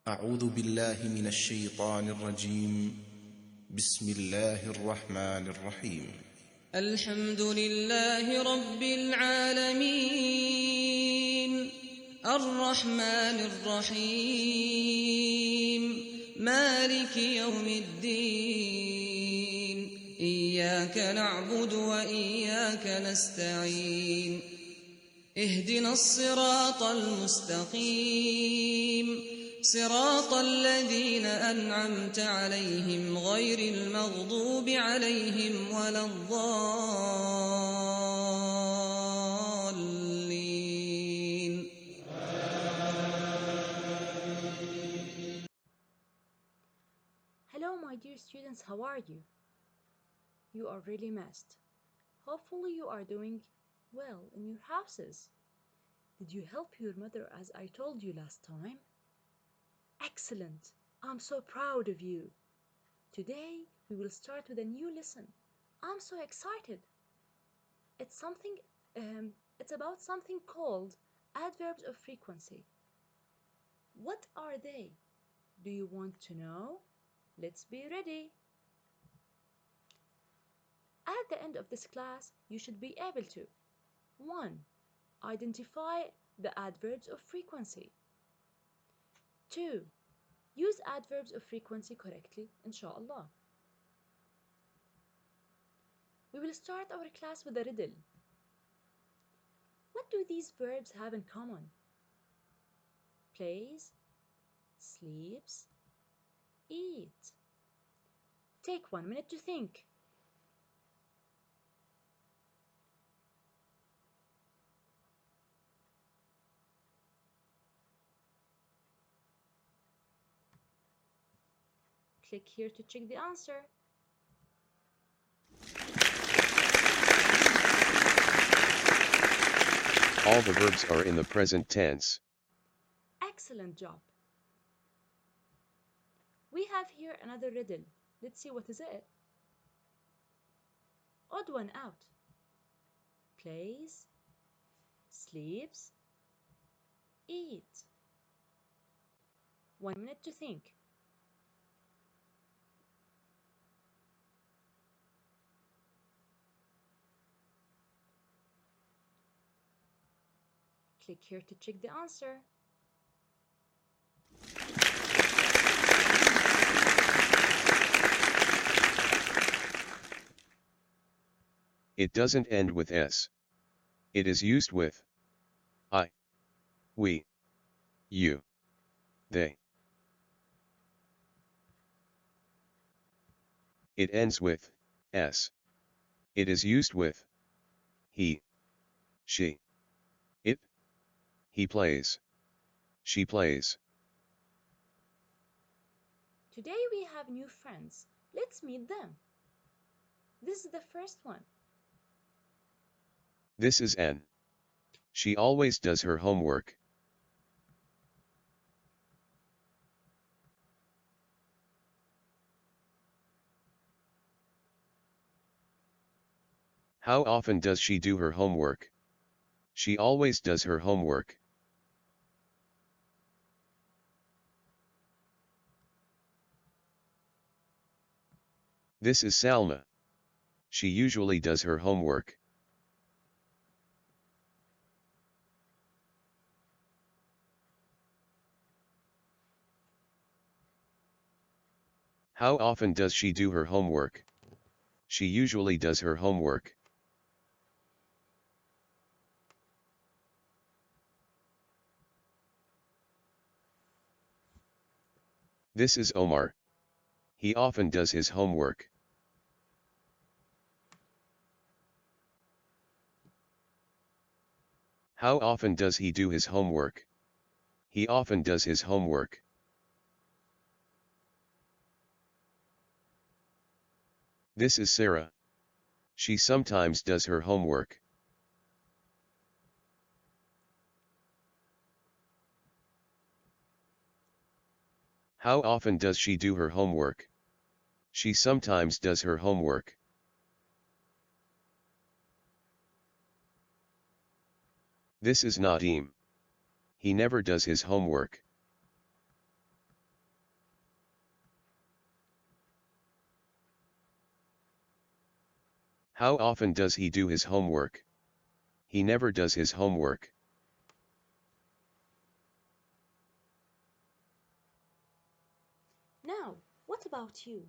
أعوذ بالله من الشيطان الرجيم. بسم الله الرحمن الرحيم. الحمد لله رب العالمين الرحمن الرحيم مالك يوم الدين إياك نعبد وإياك نستعين اهدنا الصراط المستقيم صراط الذين أنعمت عليهم غير المغضوب عليهم ولا الضالين. Hello, my dear students, how are you? You are really missed. Hopefully, you are doing well in your houses. Did you help your mother as I told you last time? Excellent! I'm so proud of you. Today, we will start with a new lesson. I'm so excited. It's something, it's about something called adverbs of frequency. What are they? Do you want to know? Let's be ready. At the end of this class, you should be able to 1. Identify the adverbs of frequency. 2. Use adverbs of frequency correctly, inshallah. We will start our class with a riddle. What do these verbs have in common? Plays, sleeps, eat. Take 1 minute to think. Click here to check the answer. All the verbs are in the present tense. Excellent job. We have here another riddle. Let's see what is it. Odd one out. Plays, sleeps, eat. 1 minute to think. Click here to check the answer. It doesn't end with s. It is used with I, we, you, they. It ends with s. It is used with he, she, it. He plays. She plays. Today we have new friends. Let's meet them. This is the first one. This is N. She always does her homework. How often does she do her homework? She always does her homework. This is Salma. She usually does her homework. How often does she do her homework? She usually does her homework. This is Omar. He often does his homework. How often does he do his homework? He often does his homework. This is Sarah. She sometimes does her homework. How often does she do her homework? She sometimes does her homework. This is Nadim. He never does his homework. How often does he do his homework? He never does his homework. Now, what about you?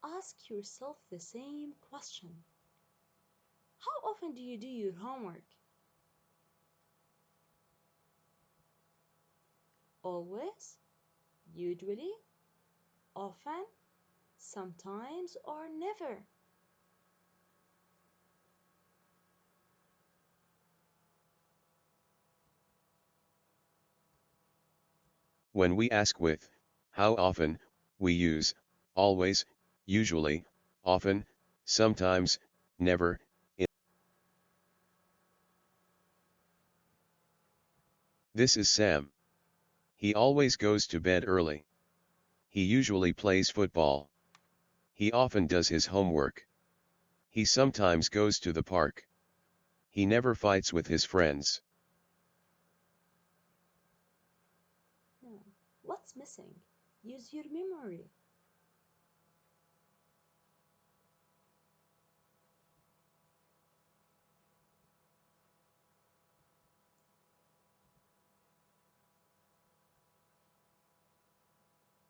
Ask yourself the same question. How often do you do your homework? Always? Usually? Often? Sometimes? Or never? When we ask with, how often, we use, always, usually, often, sometimes, never. This is Sam. He always goes to bed early. He usually plays football. He often does his homework. He sometimes goes to the park. He never fights with his friends. No. What's missing? Use your memory.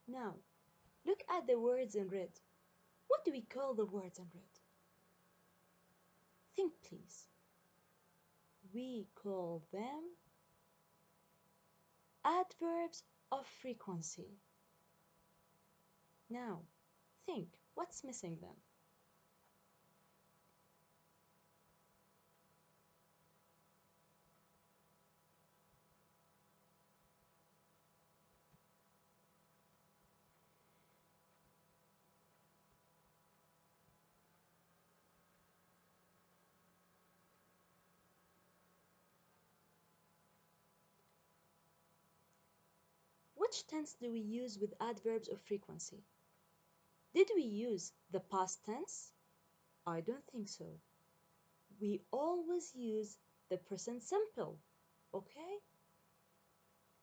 Now, look at the words in red. What do we call the words in red? Think, please. We call them adverbs of frequency. Now, think, what's missing them? Which tense do we use with adverbs of frequency? Did we use the past tense? I don't think so. We always use the present simple, okay?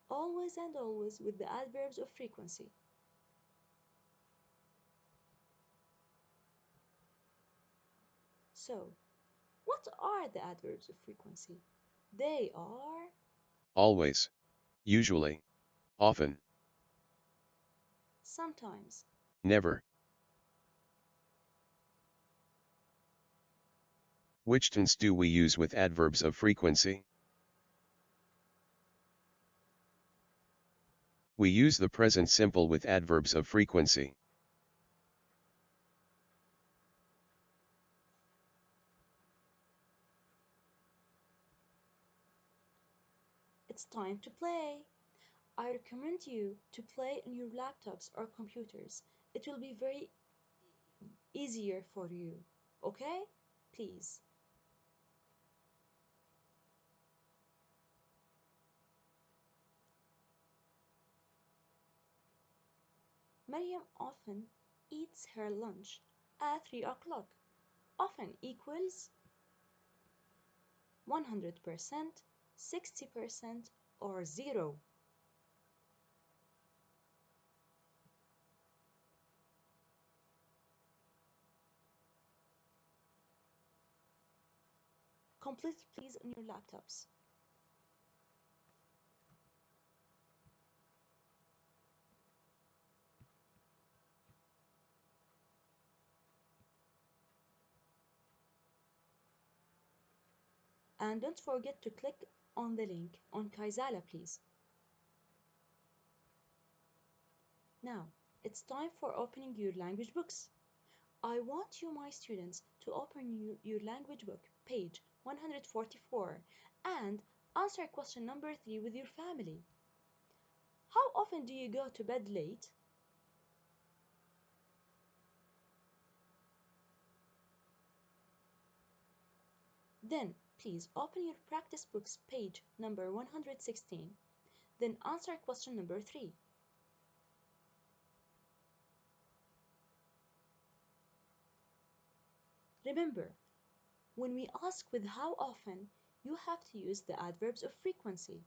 Always and always with the adverbs of frequency. So, what are the adverbs of frequency? They are Always. Usually. Often. sometimes, Never. Which tense do we use with adverbs of frequency? We use the present simple with adverbs of frequency. it's time to play. I recommend you to play on your laptops or computers. It will be very easier for you. Okay? Please. Maryam often eats her lunch at 3 o'clock. Often equals 100%, 60%, or 0. Complete please on your laptops. And don't forget to click on the link on Kaizala, please. Now, it's time for opening your language books. I want you, my students, to open your language book, page 144, and answer question number 3 with your family. How often do you go to bed late? Then, please open your practice books, page number 116. Then answer question number 3. Remember, when we ask with how often, you have to use the adverbs of frequency.